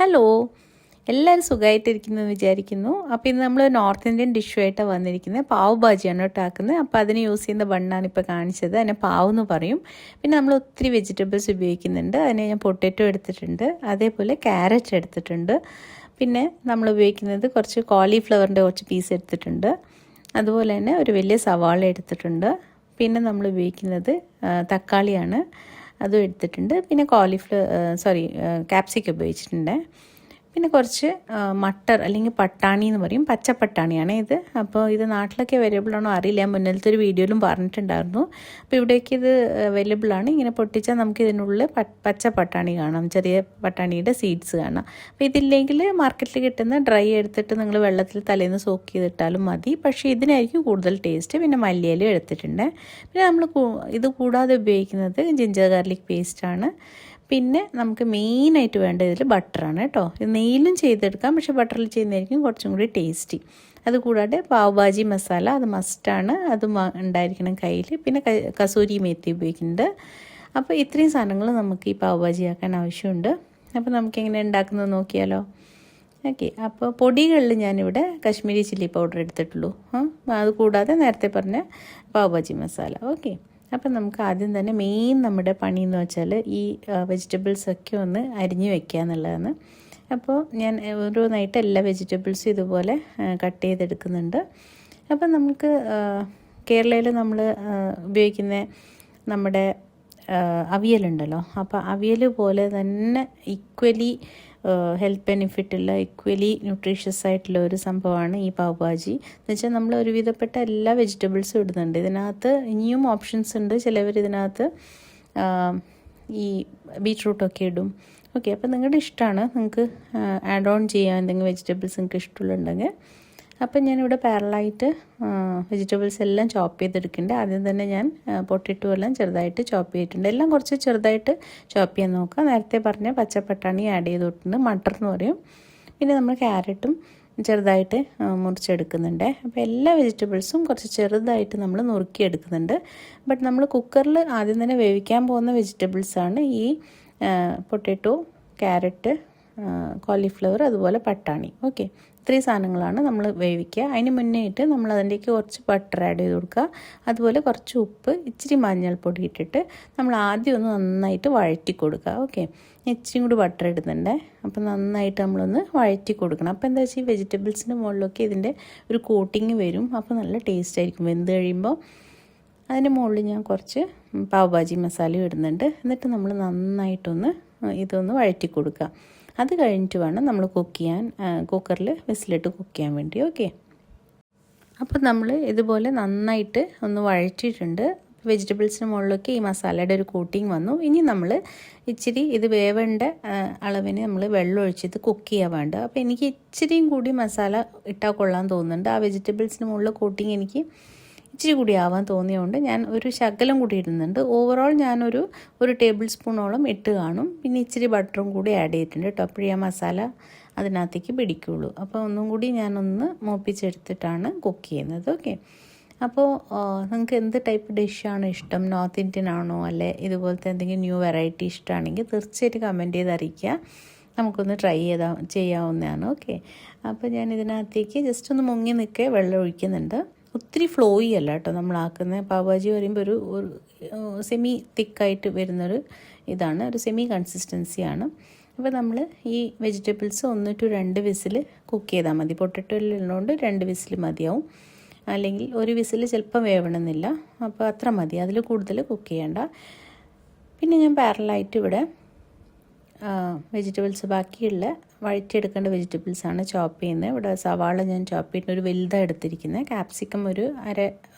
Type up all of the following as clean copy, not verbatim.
Hello, എല്ലാവരും സുഖമായിട്ടിരിക്കുന്നു വിചാരിക്കുന്നു. അപ്പോൾ ഇന്ന് നമ്മൾ നോർത്ത് ഇന്ത്യൻ ഡിഷുമായിട്ടാണ് വന്നിരിക്കുന്നത്. പാവ് ഭാജിയാണ് കേട്ടോ ആക്കുന്നത്. അപ്പോൾ അതിന് യൂസ് ചെയ്യുന്ന ബണ്ണാണ് ഇപ്പോൾ കാണിച്ചത്. അതിനെ പാവ് എന്ന് പറയും. പിന്നെ നമ്മൾ ഒത്തിരി വെജിറ്റബിൾസ് ഉപയോഗിക്കുന്നുണ്ട്. അതിന് ഞാൻ പൊട്ടാറ്റോ എടുത്തിട്ടുണ്ട്, അതേപോലെ ക്യാരറ്റ് എടുത്തിട്ടുണ്ട്. പിന്നെ നമ്മൾ ഉപയോഗിക്കുന്നത് കുറച്ച് കോളിഫ്ലവറിൻ്റെ കുറച്ച് പീസ് എടുത്തിട്ടുണ്ട്. അതുപോലെ തന്നെ ഒരു വലിയ സവാള എടുത്തിട്ടുണ്ട്. പിന്നെ നമ്മൾ ഉപയോഗിക്കുന്നത് തക്കാളിയാണ്, അതും എടുത്തിട്ടുണ്ട്. പിന്നെ ക്യാപ്സിക്കം ഉപയോഗിച്ചിട്ടുണ്ട്. പിന്നെ കുറച്ച് മട്ടർ അല്ലെങ്കിൽ പട്ടാണി എന്ന് പറയും, പച്ചപ്പട്ടാണിയാണ് ഇത്. അപ്പോൾ ഇത് നാട്ടിലൊക്കെ അവൈലബിൾ ആണോ അറിയില്ല, മുന്നിലത്തെ ഒരു വീഡിയോയിലും പറഞ്ഞിട്ടുണ്ടായിരുന്നു. അപ്പോൾ ഇവിടേക്ക് ഇത് അവൈലബിൾ ആണ്. ഇങ്ങനെ പൊട്ടിച്ചാൽ നമുക്ക് ഇതിനുള്ളിൽ പച്ച പട്ടാണി കാണാം, ചെറിയ പട്ടാണിയുടെ സീഡ്സ് കാണാം. അപ്പോൾ ഇതില്ലെങ്കിൽ മാർക്കറ്റിൽ കിട്ടുന്ന ഡ്രൈ എടുത്തിട്ട് നിങ്ങൾ വെള്ളത്തിൽ തലേന്ന് സോക്ക് ചെയ്തിട്ടാലും മതി. പക്ഷേ ഇതിനായിരിക്കും കൂടുതൽ ടേസ്റ്റ്. പിന്നെ മല്ലിയിലും എടുത്തിട്ടുണ്ട്. പിന്നെ നമ്മൾ ഇത് കൂടാതെ ഉപയോഗിക്കുന്നത് ജിഞ്ചർ ഗാർലിക് പേസ്റ്റാണ്. പിന്നെ നമുക്ക് മെയിനായിട്ട് വേണ്ട ഇതിൽ ബട്ടറാണ് കേട്ടോ. ഇത് നെയ്യിലും ചെയ്തെടുക്കാം, പക്ഷേ ബട്ടറിൽ ചെയ്യുന്നതായിരിക്കും കുറച്ചും കൂടി ടേസ്റ്റി. അതുകൂടാതെ പാവ് ഭാജി മസാല, അത് മസ്റ്റാണ്, അതും ഉണ്ടായിരിക്കണം കയ്യിൽ. പിന്നെ കസൂരി മേത്തി ഉപയോഗിക്കുന്നുണ്ട്. അപ്പോൾ ഇത്രയും സാധനങ്ങൾ നമുക്ക് ഈ പാവ് ഭാജി ആക്കാൻ ആവശ്യമുണ്ട്. അപ്പോൾ നമുക്കെങ്ങനെ ഉണ്ടാക്കുന്നത് നോക്കിയാലോ. ഓക്കെ, അപ്പോൾ പൊടികളിൽ ഞാനിവിടെ കശ്മീരി ചില്ലി പൗഡർ എടുത്തിട്ടുള്ളൂ. അത് കൂടാതെ നേരത്തെ പറഞ്ഞ പാവ് ഭാജി മസാല. ഓക്കെ, അപ്പം നമുക്ക് ആദ്യം തന്നെ മെയിൻ നമ്മുടെ പണി എന്ന് വെച്ചാൽ ഈ വെജിറ്റബിൾസൊക്കെ ഒന്ന് അരിഞ്ഞ് വെക്കുക എന്നുള്ളതാണ്. അപ്പോൾ ഞാൻ ഓരോന്നായിട്ട് എല്ലാ വെജിറ്റബിൾസും ഇതുപോലെ കട്ട് ചെയ്തെടുക്കുന്നുണ്ട്. അപ്പം നമുക്ക് കേരളയിൽ നമ്മൾ ഉപയോഗിക്കുന്ന നമ്മുടെ അവിയലുണ്ടല്ലോ, അപ്പോൾ അവിയൽ പോലെ തന്നെ ഈക്വലി ഹെൽത്ത് ബെനിഫിറ്റുള്ള ഈക്വലി ന്യൂട്രീഷ്യസ് ആയിട്ടുള്ള ഒരു സംഭവമാണ് ഈ പാവ് ഭാജി. എന്ന് വെച്ചാൽ നമ്മൾ ഒരുവിധപ്പെട്ട എല്ലാ വെജിറ്റബിൾസും ഇടുന്നുണ്ട് ഇതിനകത്ത്. ഇനിയും ഓപ്ഷൻസ് ഉണ്ട്. ചിലവർ ഇതിനകത്ത് ഈ ബീറ്റ്റൂട്ടൊക്കെ ഇടും. ഓക്കെ, അപ്പോൾ നിങ്ങളുടെ ഇഷ്ടമാണ്, നിങ്ങൾക്ക് ആഡ് ഓൺ ചെയ്യാൻ എന്തെങ്കിലും വെജിറ്റബിൾസ് നിങ്ങൾക്ക് ഇഷ്ടമുള്ളുണ്ടെങ്കിൽ. അപ്പം ഞാനിവിടെ പാരലായിട്ട് വെജിറ്റബിൾസ് എല്ലാം ചോപ്പ് ചെയ്തെടുക്കുന്നുണ്ട്. ആദ്യം തന്നെ ഞാൻ പൊട്ടാറ്റോ എല്ലാം ചെറുതായിട്ട് ചോപ്പ് ചെയ്തിട്ടുണ്ട്. എല്ലാം കുറച്ച് ചെറുതായിട്ട് ചോപ്പ് ചെയ്യാൻ നോക്കുക. നേരത്തെ പറഞ്ഞ പച്ചപ്പട്ടാണി ആഡ് ചെയ്തിട്ടുണ്ട്, മട്ടർ എന്ന് പറയും. പിന്നെ നമ്മൾ ക്യാരറ്റും ചെറുതായിട്ട് മുറിച്ചെടുക്കുന്നുണ്ട്. അപ്പോൾ എല്ലാ വെജിറ്റബിൾസും കുറച്ച് ചെറുതായിട്ട് നമ്മൾ നുറുക്കിയെടുക്കുന്നുണ്ട്. ബട്ട് നമ്മൾ കുക്കറിൽ ആദ്യം തന്നെ വേവിക്കാൻ പോകുന്ന വെജിറ്റബിൾസാണ് ഈ പൊട്ടാറ്റോ, ക്യാരറ്റ്, കോളിഫ്ലവർ, അതുപോലെ പട്ടാണി. ഓക്കെ, ഇത്രയും സാധനങ്ങളാണ് നമ്മൾ വേവിക്കുക. അതിന് മുന്നേയായിട്ട് നമ്മൾ അതിൻ്റെക്ക് കുറച്ച് ബട്ടർ ആഡ് ചെയ്ത് കൊടുക്കുക. അതുപോലെ കുറച്ച് ഉപ്പ്, ഇച്ചിരി മഞ്ഞൾപ്പൊടി ഇട്ടിട്ട് നമ്മൾ ആദ്യം ഒന്ന് നന്നായിട്ട് വഴറ്റി കൊടുക്കുക. ഓക്കെ, ഇച്ചിരി കൂടി ബട്ടർ ഇടുന്നുണ്ട്. അപ്പോൾ നന്നായിട്ട് നമ്മളൊന്ന് വഴറ്റി കൊടുക്കണം. അപ്പോൾ എന്താ വെച്ചാൽ ഈ വെജിറ്റബിൾസിൻ്റെ മുകളിലൊക്കെ ഇതിൻ്റെ ഒരു കോട്ടിങ് വരും. അപ്പോൾ നല്ല ടേസ്റ്റ് ആയിരിക്കും വെന്ത് കഴിയുമ്പോൾ. അതിൻ്റെ മുകളിൽ ഞാൻ കുറച്ച് പാവ് ഭാജി മസാലയും ഇടുന്നുണ്ട്. എന്നിട്ട് നമ്മൾ നന്നായിട്ടൊന്ന് ഇതൊന്ന് വഴറ്റി കൊടുക്കുക. അത് കഴിഞ്ഞിട്ട് വേണം നമ്മൾ കുക്കറിൽ വിസിലിട്ട് കുക്ക് ചെയ്യാൻ വേണ്ടി. ഓക്കെ, അപ്പോൾ നമ്മൾ ഇതുപോലെ നന്നായിട്ട് ഒന്ന് വഴറ്റിയിട്ടുണ്ട്. വെജിറ്റബിൾസിന് മുകളിലൊക്കെ ഈ മസാലയുടെ ഒരു കോട്ടിങ് വന്നു. ഇനി നമ്മൾ ഇച്ചിരി ഇത് വേവേണ്ട അളവിന് നമ്മൾ വെള്ളം ഒഴിച്ചിട്ട് കുക്ക് ചെയ്യാൻ വേണ്ട. അപ്പോൾ എനിക്ക് ഇച്ചിരിയും കൂടി മസാല ഇട്ടാൽ കൊള്ളാൻ തോന്നുന്നുണ്ട്. ആ വെജിറ്റബിൾസിന് മുകളിൽ കോട്ടിങ് എനിക്ക് ഇച്ചിരി കൂടി ആവാൻ തോന്നിയതുകൊണ്ട് ഞാൻ ഒരു ശകലം കൂടി ഇടുന്നുണ്ട്. ഓവറോൾ ഞാനൊരു ടേബിൾ സ്പൂണോളം ഇട്ട് കാണും. പിന്നെ ഇച്ചിരി ബട്ടറും കൂടി ആഡ് ചെയ്തിട്ടുണ്ട് കേട്ടോ, അപ്പോഴേ ആ മസാല അതിനകത്തേക്ക് പിടിക്കുകയുള്ളൂ. അപ്പോൾ ഒന്നും കൂടി ഞാനൊന്ന് മൂപ്പിച്ചെടുത്തിട്ടാണ് കുക്ക് ചെയ്യുന്നത്. ഓക്കെ, അപ്പോൾ നിങ്ങൾക്ക് എന്ത് ടൈപ്പ് ഡിഷാണ് ഇഷ്ടം, നോർത്ത് ഇന്ത്യൻ ആണോ അല്ലെ ഇതുപോലത്തെ എന്തെങ്കിലും ന്യൂ വെറൈറ്റി ഇഷ്ടമാണെങ്കിൽ തീർച്ചയായിട്ടും കമൻറ്റ് ചെയ്ത് അറിയിക്കുക. നമുക്കൊന്ന് ട്രൈ ചെയ്യാവുന്നതാണ്. ഓക്കെ, അപ്പോൾ ഞാൻ ഇതിനകത്തേക്ക് ജസ്റ്റ് ഒന്ന് മുങ്ങി നിൽക്കെ വെള്ളം ഒഴിക്കുന്നുണ്ട്. ഒത്തിരി ഫ്ലോയി അല്ല കേട്ടോ നമ്മളാക്കുന്നത്. പാവ് ഭാജി പറയുമ്പോൾ ഒരു സെമി തിക്കായിട്ട് വരുന്നൊരു ഇതാണ്, ഒരു സെമി കൺസിസ്റ്റൻസിയാണ്. അപ്പോൾ നമ്മൾ ഈ വെജിറ്റബിൾസ് 1 to 2 വിസിൽ കുക്ക് ചെയ്താൽ മതി. പൊട്ടറ്റോയിലുള്ളതുകൊണ്ട് 2 വിസിൽ മതിയാവും. അല്ലെങ്കിൽ ഒരു വിസിൽ ചിലപ്പോൾ വേവണമെന്നില്ല. അപ്പോൾ അത്ര മതി, അതിൽ കൂടുതൽ കുക്ക് ചെയ്യേണ്ട. പിന്നെ ഞാൻ പാരലായിട്ട് ഇവിടെ വെജിറ്റബിൾസ് ബാക്കിയുള്ള വഴറ്റിയെടുക്കേണ്ട വെജിറ്റബിൾസാണ് ചോപ്പ് ചെയ്യുന്നത്. ഇവിടെ സവാള ഞാൻ ചോപ്പ് ചെയ്തിട്ട് ഒരു വലുതാണ് എടുത്തിരിക്കുന്നത്. ക്യാപ്സിക്കം ഒരു അര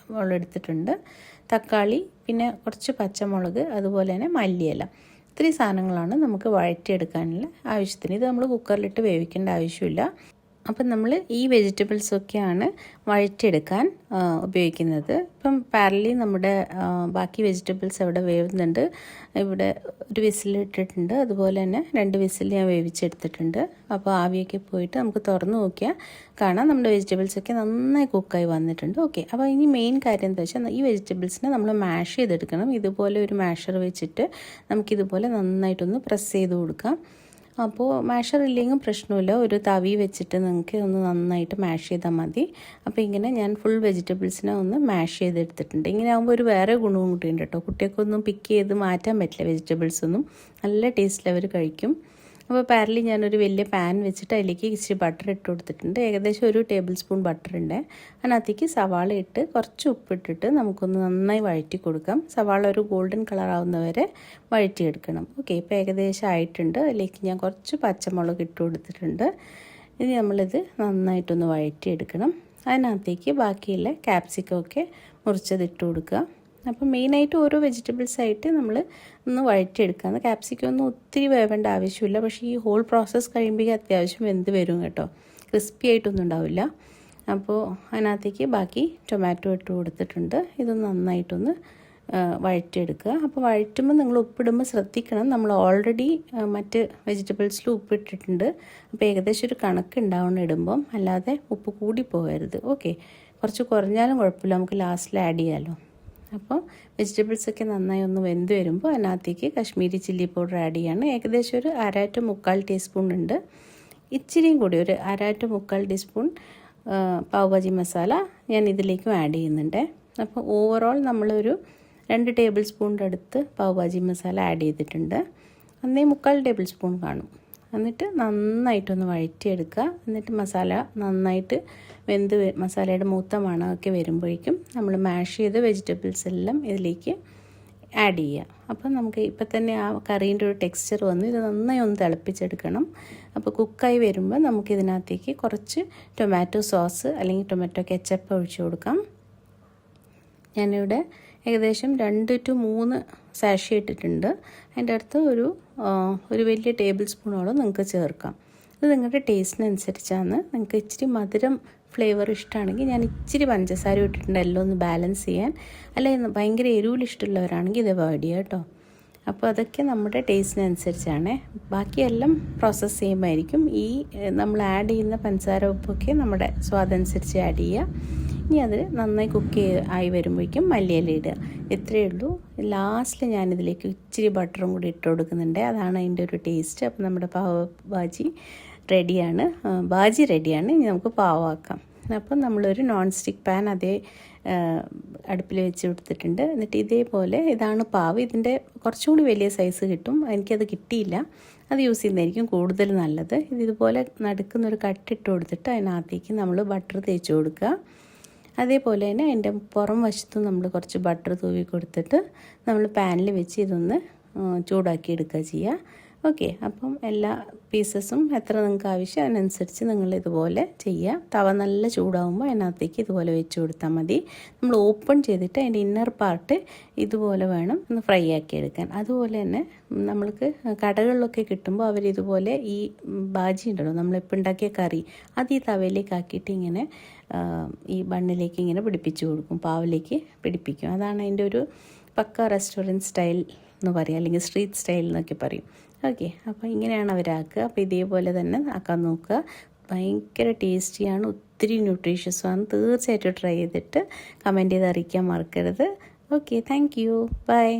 എടുത്തിട്ടുണ്ട്. തക്കാളി, പിന്നെ കുറച്ച് പച്ചമുളക്, അതുപോലെ തന്നെ മല്ലിയില. ഇത്രയും സാധനങ്ങളാണ് നമുക്ക് വഴറ്റിയെടുക്കാനുള്ള ആവശ്യത്തിന്. ഇത് നമ്മൾ കുക്കറിലിട്ട് വേവിക്കേണ്ട ആവശ്യമില്ല. അപ്പം നമ്മൾ ഈ വെജിറ്റബിൾസൊക്കെയാണ് വഴറ്റിയെടുക്കാൻ ഉപയോഗിക്കുന്നത്. ഇപ്പം പാരലി നമ്മുടെ ബാക്കി വെജിറ്റബിൾസ് അവിടെ വേവുന്നുണ്ട്. ഇവിടെ ഒരു വിസിൽ ഇട്ടിട്ടുണ്ട്, അതുപോലെ തന്നെ 2 വിസിൽ ഞാൻ വേവിച്ചെടുത്തിട്ടുണ്ട്. അപ്പോൾ ആവിയൊക്കെ പോയിട്ട് നമുക്ക് തുറന്ന് നോക്കിയാൽ കാണാം നമ്മുടെ വെജിറ്റബിൾസൊക്കെ നന്നായി കുക്കായി വന്നിട്ടുണ്ട്. ഓക്കെ, അപ്പോൾ ഇനി മെയിൻ കാര്യം എന്താ വെച്ചാൽ ഈ വെജിറ്റബിൾസിനെ നമ്മൾ മാഷ് ചെയ്തെടുക്കണം. ഇതുപോലെ ഒരു മാഷർ വെച്ചിട്ട് നമുക്കിതുപോലെ നന്നായിട്ടൊന്ന് പ്രസ് ചെയ്ത് കൊടുക്കാം. അപ്പോൾ മാഷർ ഇല്ലെങ്കിൽ പ്രശ്നമില്ല, ഒരു തവി വെച്ചിട്ട് നിങ്ങൾക്ക് ഒന്ന് നന്നായിട്ട് മാഷ് ചെയ്താൽ മതി. അപ്പോൾ ഇങ്ങനെ ഞാൻ ഫുൾ വെജിറ്റബിൾസിനെ ഒന്ന് മാഷ് ചെയ്തെടുത്തിട്ടുണ്ട്. ഇങ്ങനെ ആകുമ്പോൾ ഒരു വേറെ ഗുണവും കൂട്ടിയുണ്ട് കേട്ടോ. കുട്ടികൾക്കൊന്നും പിക്ക് ചെയ്ത് മാറ്റാൻ പറ്റില്ല, വെജിറ്റബിൾസ് ഒന്നും നല്ല ടേസ്റ്റിൽ അവർ കഴിക്കും. അപ്പോൾ പാരലി ഞാനൊരു വലിയ പാൻ വെച്ചിട്ട് അതിലേക്ക് ഇച്ചിരി ബട്ടർ ഇട്ട് കൊടുത്തിട്ടുണ്ട്. ഏകദേശം 1 ടേബിൾ സ്പൂൺ ബട്ടർ ഉണ്ട്. അതിനകത്തേക്ക് സവാള ഇട്ട് കുറച്ച് ഉപ്പിട്ടിട്ട് നമുക്കൊന്ന് നന്നായി വഴറ്റി കൊടുക്കാം. സവാള ഒരു ഗോൾഡൻ കളർ ആവുന്നവരെ വഴറ്റിയെടുക്കണം. ഓക്കെ, ഇപ്പോൾ ഏകദേശം ആയിട്ടുണ്ട്. അതിലേക്ക് ഞാൻ കുറച്ച് പച്ചമുളക് ഇട്ട് കൊടുത്തിട്ടുണ്ട്. ഇനി നമ്മളിത് നന്നായിട്ടൊന്ന് വഴറ്റിയെടുക്കണം. അതിനകത്തേക്ക് ബാക്കിയുള്ള ക്യാപ്സിക്കമൊക്കെ മുറിച്ചത് ഇട്ട് കൊടുക്കുക. അപ്പോൾ മെയിനായിട്ട് ഓരോ വെജിറ്റബിൾസായിട്ട് നമ്മൾ ഒന്ന് വഴറ്റിയെടുക്കുക. ക്യാപ്സിക്കം ഒന്നും ഒത്തിരി വേവേണ്ട ആവശ്യമില്ല, പക്ഷേ ഈ ഹോൾ പ്രോസസ്സ് കഴിയുമ്പോഴേക്കും അത്യാവശ്യം വെന്ത് വരും കേട്ടോ, ക്രിസ്പി ആയിട്ടൊന്നും ഉണ്ടാവില്ല. അപ്പോൾ അതിനകത്തേക്ക് ബാക്കി ടൊമാറ്റോ ഇട്ട് കൊടുത്തിട്ടുണ്ട്. ഇത് നന്നായിട്ടൊന്ന് വഴറ്റിയെടുക്കുക. അപ്പോൾ വഴറ്റുമ്പോൾ നിങ്ങൾ ഉപ്പിടുമ്പോൾ ശ്രദ്ധിക്കണം, നമ്മൾ ഓൾറെഡി മറ്റ് വെജിറ്റബിൾസിൽ ഉപ്പിട്ടിട്ടുണ്ട്. അപ്പോൾ ഏകദേശം ഒരു കണക്ക് ഉണ്ടാവണം ഇടുമ്പം, അല്ലാതെ ഉപ്പ് കൂടി പോകരുത്. ഓക്കെ, കുറച്ച് കുറഞ്ഞാലും കുഴപ്പമില്ല, നമുക്ക് ലാസ്റ്റിൽ ആഡ് ചെയ്യാമല്ലോ. അപ്പോൾ വെജിറ്റബിൾസൊക്കെ നന്നായി ഒന്ന് വെന്ത് വരുമ്പോൾ അതിനകത്തേക്ക് കാശ്മീരി ചില്ലി പൗഡർ ആഡ് ചെയ്യാണ്. ഏകദേശം ഒരു 1/2 to 3/4 ടീസ്പൂൺ ഉണ്ട്. ഇച്ചിരിയും കൂടി ഒരു 1/2 to 3/4 ടീസ്പൂൺ പാവ് ഭാജി മസാല ഞാൻ ഇതിലേക്കും ആഡ് ചെയ്യുന്നുണ്ട്. അപ്പോൾ ഓവറോൾ നമ്മളൊരു 2 ടേബിൾ സ്പൂണിൻ്റെ അടുത്ത് പാവ് ഭാജി മസാല ആഡ് ചെയ്തിട്ടുണ്ട്. 1.25 ടേബിൾ സ്പൂൺ കാണും. എന്നിട്ട് നന്നായിട്ടൊന്ന് വഴറ്റിയെടുക്കുക. എന്നിട്ട് മസാല നന്നായിട്ട് വെന്ത് മസാലയുടെ മൂത്ത മണമൊക്കെ വരുമ്പോഴേക്കും നമ്മൾ മാഷ് ചെയ്ത വെജിറ്റബിൾസ് എല്ലാം ഇതിലേക്ക് ആഡ് ചെയ്യുക. അപ്പോൾ നമുക്ക് ഇപ്പം തന്നെ ആ കറീൻ്റെ ഒരു ടെക്സ്ചർ വന്ന് ഇത് നന്നായി ഒന്ന് തിളപ്പിച്ചെടുക്കണം. അപ്പോൾ കുക്കായി വരുമ്പോൾ നമുക്ക് ഇതിനകത്തേക്ക് കുറച്ച് ടൊമാറ്റോ സോസ് അല്ലെങ്കിൽ ടൊമാറ്റോ കെച്ചപ്പ് ഒഴിച്ച് കൊടുക്കാം. ഞാനിവിടെ ഏകദേശം 2 to 3 സാഷി ഇട്ടിട്ടുണ്ട്. അതിൻ്റെ അടുത്ത് ഒരു വലിയ ടേബിൾ സ്പൂണോളം നിങ്ങൾക്ക് ചേർക്കാം. ഇത് നിങ്ങളുടെ ടേസ്റ്റിനനുസരിച്ചാണ്. നിങ്ങൾക്ക് ഇച്ചിരി മധുരം ഫ്ലേവർ ഇഷ്ടമാണെങ്കിൽ ഞാൻ ഇച്ചിരി പഞ്ചസാര ഇട്ടിട്ടുണ്ട്, എല്ലാം ഒന്ന് ബാലൻസ് ചെയ്യാൻ. അല്ലെങ്കിൽ ഭയങ്കര എരിവിൽ ഇഷ്ടമുള്ളവരാണെങ്കിൽ ഇത് അവോയ്ഡ് ചെയ്യുക കേട്ടോ. അപ്പോൾ അതൊക്കെ നമ്മുടെ ടേസ്റ്റിനനുസരിച്ചാണ്. ബാക്കിയെല്ലാം പ്രോസസ്സ് ചെയ്യുമ്പോഴായിരിക്കും ഈ നമ്മൾ ആഡ് ചെയ്യുന്ന പഞ്ചസാര ഉപ്പൊക്കെ നമ്മുടെ സ്വാദനുസരിച്ച് ആഡ് ചെയ്യുക. ഇനി അത് നന്നായി ആയി വരുമ്പോഴേക്കും മല്ലിയില ഇടുക. ഇത്രയേ ഉള്ളൂ. ലാസ്റ്റിൽ ഞാനിതിലേക്ക് ഇച്ചിരി ബട്ടറും കൂടി ഇട്ട് കൊടുക്കുന്നുണ്ട്, അതാണ് അതിൻ്റെ ഒരു ടേസ്റ്റ്. അപ്പോൾ നമ്മുടെ പാവ് ഭാജി റെഡിയാണ്. ഇനി നമുക്ക് പാവാക്കാം. അപ്പം നമ്മളൊരു നോൺ സ്റ്റിക്ക് പാൻ അതേ അടുപ്പിൽ വെച്ച് കൊടുത്തിട്ടുണ്ട്. എന്നിട്ട് ഇതേപോലെ ഇതാണ് പാവ്. ഇതിൻ്റെ കുറച്ചുകൂടി വലിയ സൈസ് കിട്ടും, എനിക്കത് കിട്ടിയില്ല. അത് യൂസ് ചെയ്യുന്നതായിരിക്കും കൂടുതൽ നല്ലത്. ഇതുപോലെ നടുക്കുന്നൊരു കട്ടിട്ട് കൊടുത്തിട്ട് അതിനകത്തേക്ക് നമ്മൾ ബട്ടർ തേച്ച് കൊടുക്കുക. അതേപോലെ തന്നെ അതിൻ്റെ പുറം വശത്തും നമ്മൾ കുറച്ച് ബട്ടർ തൂവി കൊടുത്തിട്ട് നമ്മൾ പാനിൽ വെച്ച് ഇതൊന്ന് ചൂടാക്കി എടുക്കുക ചെയ്യുക. ഓക്കെ, അപ്പം എല്ലാ പീസസും എത്ര നിങ്ങൾക്ക് ആവശ്യം അതിനനുസരിച്ച് നിങ്ങൾ ഇതുപോലെ ചെയ്യുക. തവ നല്ല ചൂടാകുമ്പോൾ അതിനകത്തേക്ക് ഇതുപോലെ വെച്ച് കൊടുത്താൽ മതി. നമ്മൾ ഓപ്പൺ ചെയ്തിട്ട് അതിൻ്റെ ഇന്നർ പാർട്ട് ഇതുപോലെ വേണം ഒന്ന് ഫ്രൈ ആക്കി എടുക്കാൻ. അതുപോലെ തന്നെ നമ്മൾക്ക് കടകളിലൊക്കെ കിട്ടുമ്പോൾ അവരിതുപോലെ ഈ ബാജി ഉണ്ടല്ലോ, നമ്മളിപ്പോൾ ഉണ്ടാക്കിയ കറി, അത് ഈ തവയിലേക്ക് ആക്കിയിട്ട് ഇങ്ങനെ ഈ ബണ്ണിലേക്ക് ഇങ്ങനെ പിടിപ്പിച്ച് കൊടുക്കും, പാവിലേക്ക് പിടിപ്പിക്കും. അതാണ് അതിൻ്റെ ഒരു പക്ക റെസ്റ്റോറൻറ്റ് സ്റ്റൈൽ എന്ന് പറയും, അല്ലെങ്കിൽ സ്ട്രീറ്റ് സ്റ്റൈൽ എന്നൊക്കെ പറയും. ഓക്കെ, അപ്പോൾ ഇങ്ങനെയാണ് അവരാക്കുക. അപ്പോൾ ഇതേപോലെ തന്നെ ആക്കാൻ നോക്കുക. ഭയങ്കര ടേസ്റ്റിയാണ്, ഒത്തിരി ന്യൂട്രീഷ്യസുമാണ്. തീർച്ചയായിട്ടും ട്രൈ ചെയ്തിട്ട് കമൻറ്റ് ചെയ്ത് അറിയിക്കാൻ മറക്കരുത്. Okay, thank you, by.